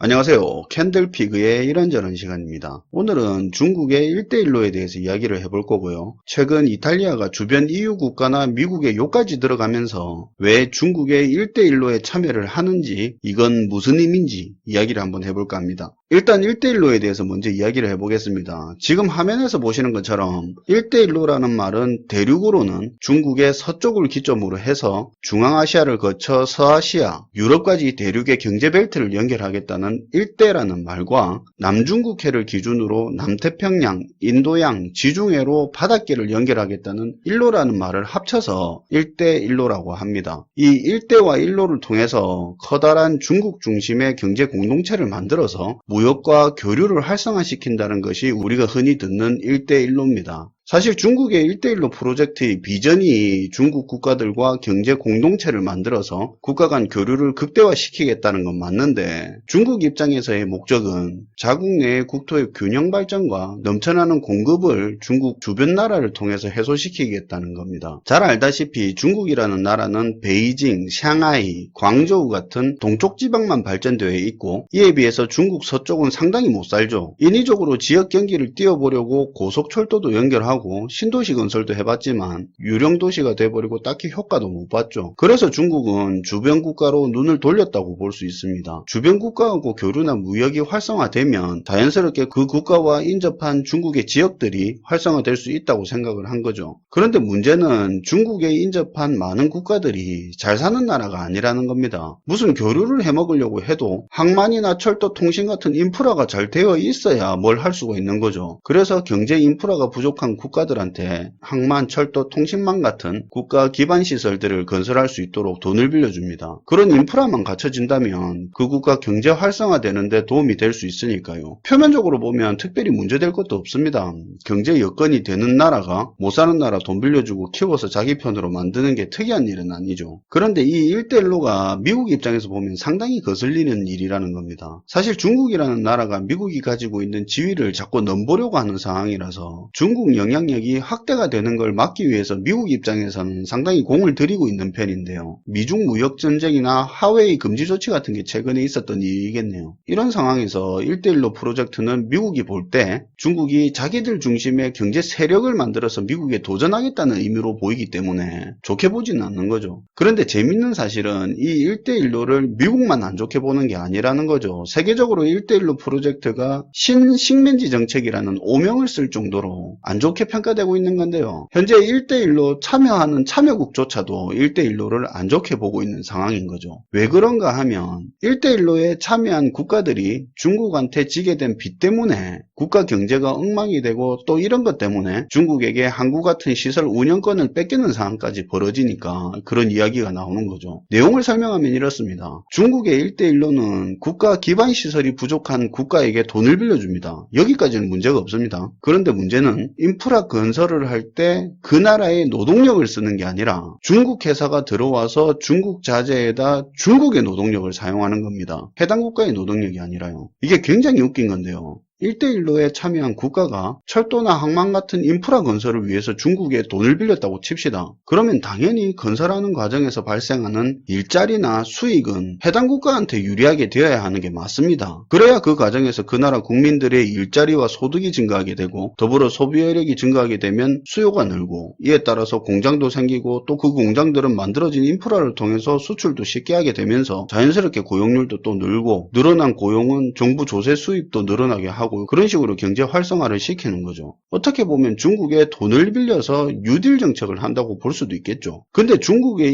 안녕하세요. 캔들피그의 이런저런 시간입니다. 오늘은 중국의 1대1로에 대해서 이야기를 해볼 거고요. 최근 이탈리아가 주변 EU 국가나 미국의 요까지 들어가면서 왜 중국의 1대1로에 참여를 하는지, 이건 무슨 의미인지 이야기를 한번 해볼까 합니다. 일단 1대1로에 대해서 먼저 이야기를 해보겠습니다. 지금 화면에서 보시는 것처럼 1대1로라는 말은 대륙으로는 중국의 서쪽을 기점으로 해서 중앙아시아를 거쳐 서아시아, 유럽까지 대륙의 경제벨트를 연결하겠다는 일대라는 말과 남중국해를 기준으로 남태평양, 인도양, 지중해로 바닷길을 연결하겠다는 일로라는 말을 합쳐서 1대1로라고 합니다. 이 1대와 1로를 통해서 커다란 중국 중심의 경제 공동체를 만들어서 무역과 교류를 활성화시킨다는 것이 우리가 흔히 듣는 1대1로입니다. 사실 중국의 1대1로 프로젝트의 비전이 중국 국가들과 경제 공동체를 만들어서 국가 간 교류를 극대화시키겠다는 건 맞는데, 중국 입장에서의 목적은 자국 내의 국토의 균형 발전과 넘쳐나는 공급을 중국 주변 나라를 통해서 해소시키겠다는 겁니다. 잘 알다시피 중국이라는 나라는 베이징, 샹하이, 광저우 같은 동쪽 지방만 발전되어 있고, 이에 비해서 중국 서쪽은 상당히 못 살죠. 인위적으로 지역 경기를 띄워보려고 고속철도도 연결하고 신도시 건설도 해봤지만 유령 도시가 돼버리고 딱히 효과도 못 봤죠. 그래서 중국은 주변 국가로 눈을 돌렸다고 볼 수 있습니다. 주변 국가하고 교류나 무역이 활성화되면 자연스럽게 그 국가와 인접한 중국의 지역들이 활성화될 수 있다고 생각을 한 거죠. 그런데 문제는 중국에 인접한 많은 국가들이 잘 사는 나라가 아니라는 겁니다. 무슨 교류를 해먹으려고 해도 항만이나 철도, 통신 같은 인프라가 잘 되어 있어야 뭘 할 수가 있는 거죠. 그래서 경제 인프라가 부족한 국가들한테 항만, 철도, 통신망 같은 국가 기반 시설들을 건설할 수 있도록 돈을 빌려줍니다. 그런 인프라만 갖춰진다면 그 국가 경제 활성화되는데 도움이 될 수 있으니까요. 표면적으로 보면 특별히 문제될 것도 없습니다. 경제 여건이 되는 나라가 못 사는 나라 돈 빌려주고 키워서 자기 편으로 만드는 게 특이한 일은 아니죠. 그런데 이 1대1로가 미국 입장에서 보면 상당히 거슬리는 일이라는 겁니다. 사실 중국이라는 나라가 미국이 가지고 있는 지위를 자꾸 넘보려고 하는 상황이라서 중국 영향력이 확대가 되는 걸 막기 위해서 미국 입장에서는 상당히 공을 들이고 있는 편인데요. 미중 무역 전쟁이나 하웨이 금지 조치 같은 게 최근에 있었던 일이겠네요. 이런 상황에서 1대1로 프로젝트는 미국이 볼 때 중국이 자기들 중심의 경제 세력을 만들어서 미국에 도전하겠다는 의미로 보이기 때문에 좋게 보지는 않는 거죠. 그런데 재밌는 사실은 이 1대1로를 미국만 안 좋게 보는 게 아니라는 거죠. 세계적으로 1대1로 프로젝트가 신식민지 정책이라는 오명을 쓸 정도로 안 좋게 평가되고 있는 건데요. 현재 1대1로 참여하는 참여국조차도 1대1로를 안 좋게 보고 있는 상황인 거죠. 왜 그런가 하면 1대1로에 참여한 국가들이 중국한테 지게 된 빚 때문에 국가 경제가 엉망이 되고, 또 이런 것 때문에 중국에게 항구 같은 시설 운영권을 뺏기는 상황까지 벌어지니까 그런 이야기가 나오는 거죠. 내용을 설명하면 이렇습니다. 중국의 1대1로는 국가 기반 시설이 부족한 국가에게 돈을 빌려줍니다. 여기까지는 문제가 없습니다. 그런데 문제는 인프라 건설을 할 때 그 나라의 노동력을 쓰는 게 아니라 중국 회사가 들어와서 중국 자재에다 중국의 노동력을 사용하는 겁니다. 해당 국가의 노동력이 아니라요. 이게 굉장히 웃긴 건데요. 1대1로에 참여한 국가가 철도나 항만 같은 인프라 건설을 위해서 중국에 돈을 빌렸다고 칩시다. 그러면 당연히 건설하는 과정에서 발생하는 일자리나 수익은 해당 국가한테 유리하게 되어야 하는 게 맞습니다. 그래야 그 과정에서 그 나라 국민들의 일자리와 소득이 증가하게 되고, 더불어 소비여력이 증가하게 되면 수요가 늘고, 이에 따라서 공장도 생기고, 또 그 공장들은 만들어진 인프라를 통해서 수출도 쉽게 하게 되면서 자연스럽게 고용률도 또 늘고, 늘어난 고용은 정부 조세 수입도 늘어나게 하고, 그런 식으로 경제 활성화를 시키는 거죠. 어떻게 보면 중국에 돈을 빌려서 뉴딜 정책을 한다고 볼 수도 있겠죠. 근데 중국의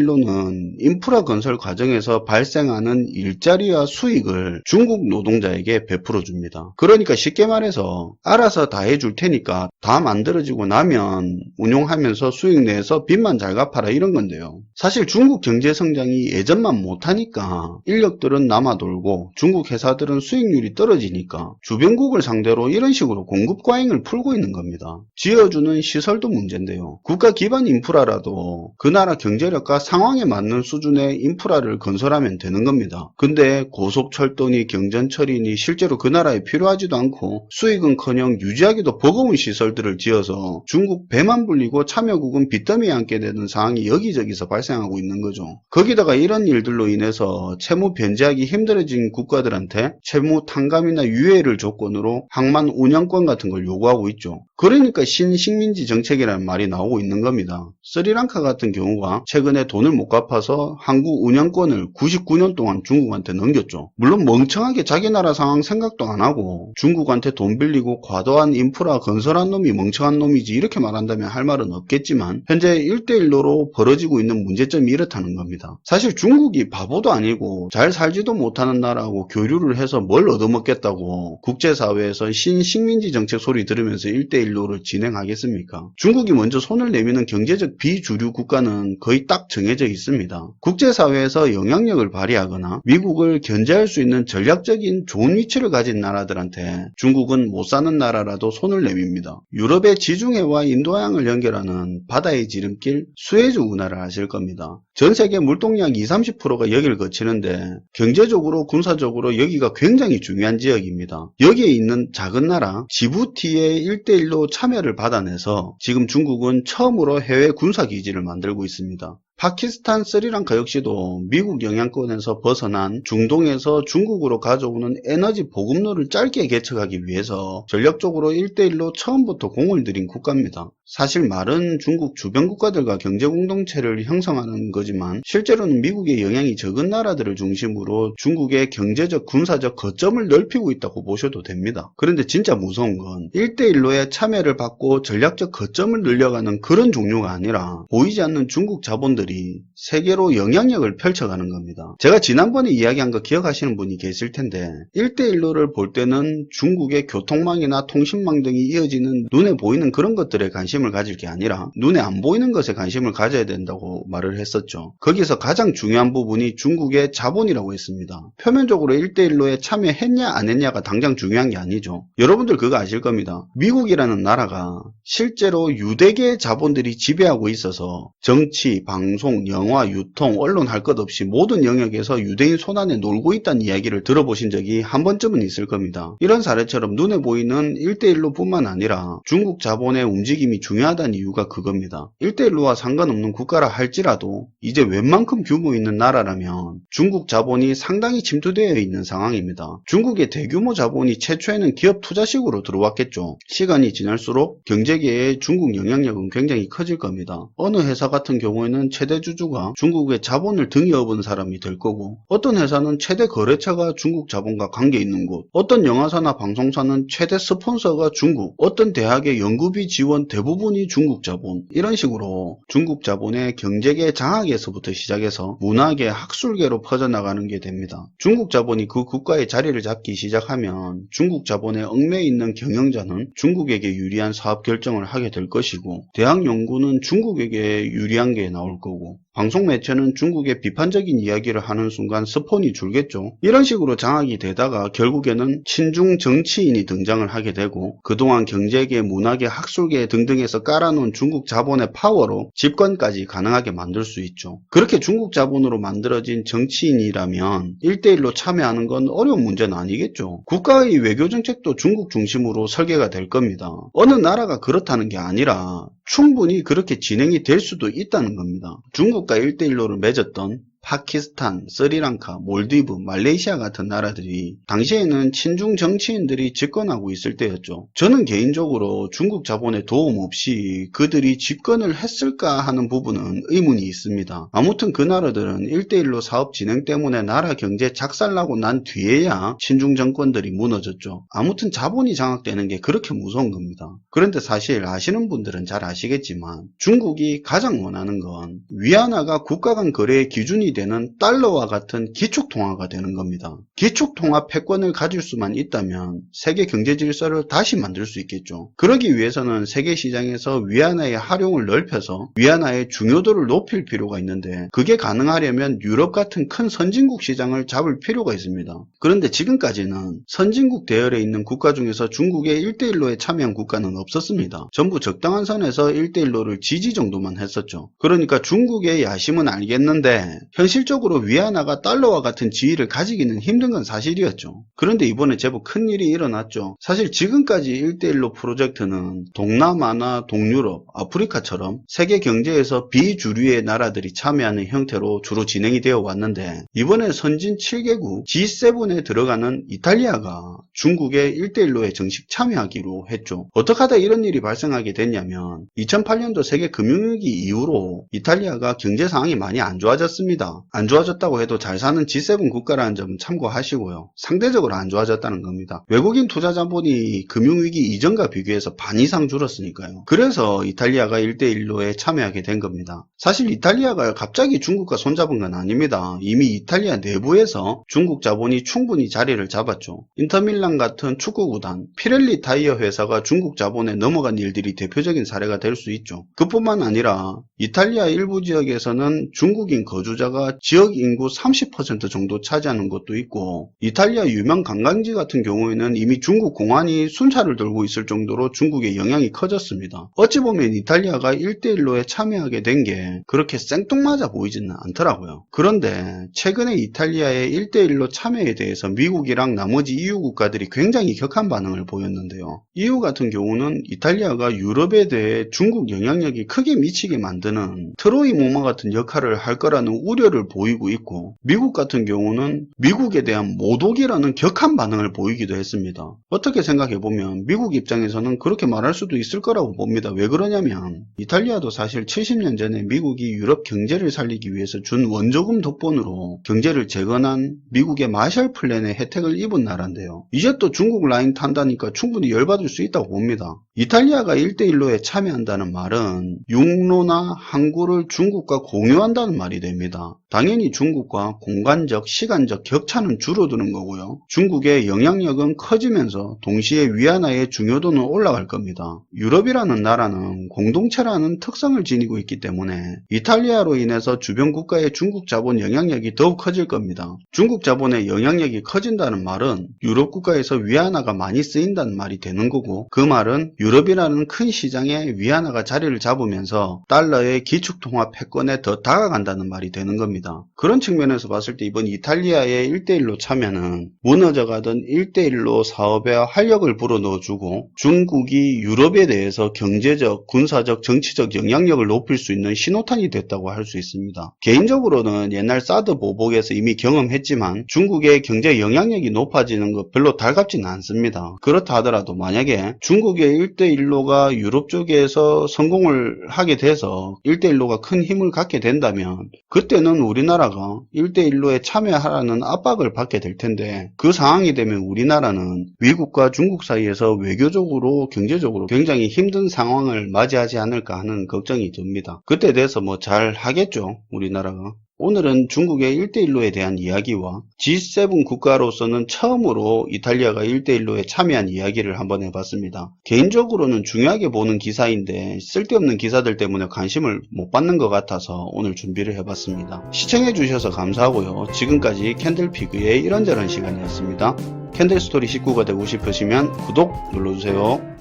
1대1로는 인프라 건설 과정에서 발생하는 일자리와 수익을 중국 노동자에게 베풀어 줍니다. 그러니까 쉽게 말해서 알아서 다 해줄 테니까 다 만들어지고 나면 운용하면서 수익 내서 빚만 잘 갚아라, 이런 건데요. 사실 중국 경제 성장이 예전만 못하니까 인력들은 남아 돌고 중국 회사들은 수익률이 떨어지니까 주변 주변국을 상대로 이런 식으로 공급 과잉을 풀고 있는 겁니다. 지어주는 시설도 문제인데요. 국가 기반 인프라라도 그 나라 경제력과 상황에 맞는 수준의 인프라를 건설하면 되는 겁니다. 근데 고속철도니 경전철이니 실제로 그 나라에 필요하지도 않고 수익은커녕 유지하기도 버거운 시설들을 지어서 중국 배만 불리고 참여국은 빚더미에 앉게 되는 상황이 여기저기서 발생하고 있는 거죠. 거기다가 이런 일들로 인해서 채무 변제하기 힘들어진 국가들한테 채무 탕감이나 유예를 조건으로 항만 운영권 같은 걸 요구하고 있죠. 그러니까 신식민지 정책이라는 말이 나오고 있는 겁니다. 스리랑카 같은 경우가 최근에 돈을 못 갚아서 항구 운영권을 99년 동안 중국한테 넘겼죠. 물론 멍청하게 자기 나라 상황 생각도 안 하고 중국한테 돈 빌리고 과도한 인프라 건설한 놈이 멍청한 놈이지 이렇게 말한다면 할 말은 없겠지만 현재 1대1로로 벌어지고 있는 문제점이 이렇다는 겁니다. 사실 중국이 바보도 아니고 잘 살지도 못하는 나라하고 교류를 해서 뭘 얻어먹겠다고 국제사회에서 신식민지 정책 소리 들으면서 1대1로를 진행하겠습니까? 중국이 먼저 손을 내미는 경제적 비주류 국가는 거의 딱 정해져 있습니다. 국제사회에서 영향력을 발휘하거나 미국을 견제할 수 있는 전략적인 좋은 위치를 가진 나라들한테 중국은 못 사는 나라라도 손을 내밉니다. 유럽의 지중해와 인도양을 연결하는 바다의 지름길 수에즈 운하를 아실 겁니다. 전 세계 물동량 20-30%가 여기를 거치는데 경제적으로 군사적으로 여기가 굉장히 중요한 지역입니다. 여기에 있는 작은 나라 지부티의 1대1로 참여를 받아내서 지금 중국은 처음으로 해외 군사기지를 만들고 있습니다. 파키스탄, 스리랑카 역시도 미국 영향권에서 벗어난 중동에서 중국으로 가져오는 에너지 보급로를 짧게 개척하기 위해서 전략적으로 1대1로 처음부터 공을 들인 국가입니다. 사실 말은 중국 주변 국가들과 경제공동체를 형성하는 거지만 실제로는 미국의 영향이 적은 나라들을 중심으로 중국의 경제적, 군사적 거점을 넓히고 있다고 보셔도 됩니다. 그런데 진짜 무서운 건 1대1로에 참여를 받고 전략적 거점을 늘려가는 그런 종류가 아니라 보이지 않는 중국 자본들이 세계로 영향력을 펼쳐가는 겁니다. 제가 지난번에 이야기한 거 기억하시는 분이 계실 텐데 1대1로를 볼 때는 중국의 교통망이나 통신망 등이 이어지는 눈에 보이는 그런 것들에 관심을 가질 게 아니라 눈에 안 보이는 것에 관심을 가져야 된다고 말을 했었죠. 거기서 가장 중요한 부분이 중국의 자본이라고 했습니다. 표면적으로 1대1로에 참여했냐 안 했냐가 당장 중요한 게 아니죠. 여러분들 그거 아실 겁니다. 미국이라는 나라가 실제로 유대계의 자본들이 지배하고 있어서 정치, 방송, 영화, 유통, 언론 할 것 없이 모든 영역에서 유대인 손안에 놀고 있다는 이야기를 들어보신 적이 한 번쯤은 있을 겁니다. 이런 사례처럼 눈에 보이는 1대1로 뿐만 아니라 중국 자본의 움직임이 중요하다는 이유가 그겁니다. 1대1로와 상관없는 국가라 할지라도 이제 웬만큼 규모 있는 나라라면 중국 자본이 상당히 침투되어 있는 상황입니다. 중국의 대규모 자본이 최초에는 기업 투자식으로 들어왔겠죠. 시간이 지날수록 경제계의 중국 영향력은 굉장히 커질 겁니다. 어느 회사 같은 경우에는 최대 주주가 중국의 자본을 등에 업은 사람이 될 거고 어떤 회사는 최대 거래처가 중국 자본과 관계 있는 곳, 어떤 영화사나 방송사는 최대 스폰서가 중국, 어떤 대학의 연구비 지원 대부분이 중국 자본, 이런 식으로 중국 자본의 경제계 장악에서부터 시작해서 문화계, 학술계로 퍼져나가는 게 됩니다. 중국 자본이 그 국가의 자리를 잡기 시작하면 중국 자본에 얽매여 있는 경영자는 중국에게 유리한 사업 결정을 하게 될 것이고 대학 연구는 중국에게 유리한 게 나올 거고 방송 매체는 중국의 비판적인 이야기를 하는 순간 스폰이 줄겠죠. 이런 식으로 장악이 되다가 결국에는 친중 정치인이 등장을 하게 되고 그동안 경제계, 문화계, 학술계 등등에서 깔아놓은 중국 자본의 파워로 집권까지 가능하게 만들 수 있죠. 그렇게 중국 자본으로 만들어진 정치인이라면 1대1로 참여하는 건 어려운 문제는 아니겠죠. 국가의 외교정책도 중국 중심으로 설계가 될 겁니다. 어느 나라가 그렇다는 게 아니라 충분히 그렇게 진행이 될 수도 있다는 겁니다. 중국과 1대1로를 맺었던 파키스탄, 스리랑카, 몰디브, 말레이시아 같은 나라들이 당시에는 친중 정치인들이 집권하고 있을 때였죠. 저는 개인적으로 중국 자본의 도움 없이 그들이 집권을 했을까 하는 부분은 의문이 있습니다. 아무튼 그 나라들은 1대1로 사업 진행 때문에 나라 경제 작살나고 난 뒤에야 친중 정권들이 무너졌죠. 아무튼 자본이 장악되는 게 그렇게 무서운 겁니다. 그런데 사실 아시는 분들은 잘 아시겠지만 중국이 가장 원하는 건 위안화가 국가 간 거래의 기준이 되는 달러와 같은 기축통화가 되는 겁니다. 기축통화 패권을 가질 수만 있다면 세계 경제 질서를 다시 만들 수 있겠죠. 그러기 위해서는 세계 시장에서 위안화의 활용을 넓혀서 위안화의 중요도를 높일 필요가 있는데, 그게 가능하려면 유럽 같은 큰 선진국 시장을 잡을 필요가 있습니다. 그런데 지금까지는 선진국 대열에 있는 국가 중에서 중국의 1대1로에 참여한 국가는 없었습니다. 전부 적당한 선에서 1대1로를 지지 정도만 했었죠. 그러니까 중국의 야심은 알겠는데 현실적으로 위안화가 달러와 같은 지위를 가지기는 힘든 건 사실이었죠. 그런데 이번에 제법 큰일이 일어났죠. 사실 지금까지 1대1로 프로젝트는 동남아나 동유럽, 아프리카처럼 세계 경제에서 비주류의 나라들이 참여하는 형태로 주로 진행이 되어 왔는데, 이번에 선진 7개국 G7에 들어가는 이탈리아가 중국의 1대1로에 정식 참여하기로 했죠. 어떻게 하다 이런 일이 발생하게 됐냐면 2008년도 세계 금융위기 이후로 이탈리아가 경제 상황이 많이 안 좋아졌습니다. 안 좋아졌다고 해도 잘 사는 G7 국가라는 점 참고하시고요. 상대적으로 안 좋아졌다는 겁니다. 외국인 투자 자본이 금융위기 이전과 비교해서 반 이상 줄었으니까요. 그래서 이탈리아가 1대1로에 참여하게 된 겁니다. 사실 이탈리아가 갑자기 중국과 손잡은 건 아닙니다. 이미 이탈리아 내부에서 중국 자본이 충분히 자리를 잡았죠. 인터밀란 같은 축구구단, 피렐리 타이어 회사가 중국 자본에 넘어간 일들이 대표적인 사례가 될 수 있죠. 그뿐만 아니라 이탈리아 일부 지역에서는 중국인 거주자가 지역 인구 30% 정도 차지하는 것도 있고, 이탈리아 유명 관광지 같은 경우에는 이미 중국 공안이 순찰을 들고 있을 정도로 중국의 영향이 커졌습니다. 어찌 보면 이탈리아가 1대1로에 참여하게 된 게 그렇게 생뚱맞아 보이지는 않더라고요. 그런데 최근에 이탈리아의 1대1로 참여에 대해서 미국이랑 나머지 EU 국가들이 굉장히 격한 반응을 보였는데요. EU 같은 경우는 이탈리아가 유럽에 대해 중국 영향력이 크게 미치게 만드는 트로이 무마 같은 역할을 할 거라는 우려를 보이고 있고, 미국 같은 경우는 미국에 대한 모독이라는 격한 반응을 보이기도 했습니다. 어떻게 생각해보면 미국 입장에서는 그렇게 말할 수도 있을 거라고 봅니다. 왜 그러냐면 이탈리아도 사실 70년 전에 미국이 유럽 경제를 살리기 위해서 준 원조금 덕분으로 경제를 재건한 미국의 마셜 플랜의 혜택을 입은 나라인데요. 이제 또 중국 라인 탄다니까 충분히 열받을 수 있다고 봅니다. 이탈리아가 1대1로에 참여한다는 말은 육로나 항구를 중국과 공유한다는 말이 됩니다. 당연히 중국과 공간적, 시간적 격차는 줄어드는 거고요. 중국의 영향력은 커지면서 동시에 위안화의 중요도는 올라갈 겁니다. 유럽이라는 나라는 공동체라는 특성을 지니고 있기 때문에 이탈리아로 인해서 주변 국가의 중국 자본 영향력이 더욱 커질 겁니다. 중국 자본의 영향력이 커진다는 말은 유럽 국가에서 위안화가 많이 쓰인다는 말이 되는 거고, 그 말은 유럽이라는 큰 시장에 위안화가 자리를 잡으면서 달러의 기축통화 패권에 더 다가간다는 말이 되는 겁니다. 그런 측면에서 봤을 때 이번 이탈리아의 1대1로 참여는 무너져가던 1대1로 사업에 활력을 불어넣어주고 중국이 유럽에 대해서 경제적, 군사적, 정치적 영향력을 높일 수 있는 신호탄이 됐다고 할 수 있습니다. 개인적으로는 옛날 사드 보복에서 이미 경험했지만 중국의 경제 영향력이 높아지는 것 별로 달갑지는 않습니다. 그렇다 하더라도 만약에 중국의 1대1로가 유럽 쪽에서 성공을 하게 돼서 1대1로가 큰 힘을 갖게 된다면 그때는 우리나라가 1대1로에 참여하라는 압박을 받게 될 텐데, 그 상황이 되면 우리나라는 미국과 중국 사이에서 외교적으로 경제적으로 굉장히 힘든 상황을 맞이하지 않을까 하는 걱정이 듭니다. 그때 대해서 뭐 잘 하겠죠, 우리나라가. 오늘은 중국의 1대1로에 대한 이야기와 G7 국가로서는 처음으로 이탈리아가 1대1로에 참여한 이야기를 한번 해봤습니다. 개인적으로는 중요하게 보는 기사인데 쓸데없는 기사들 때문에 관심을 못 받는 것 같아서 오늘 준비를 해봤습니다. 시청해주셔서 감사하고요. 지금까지 캔들피그의 이런저런 시간이었습니다. 캔들스토리 식구가 되고 싶으시면 구독 눌러주세요.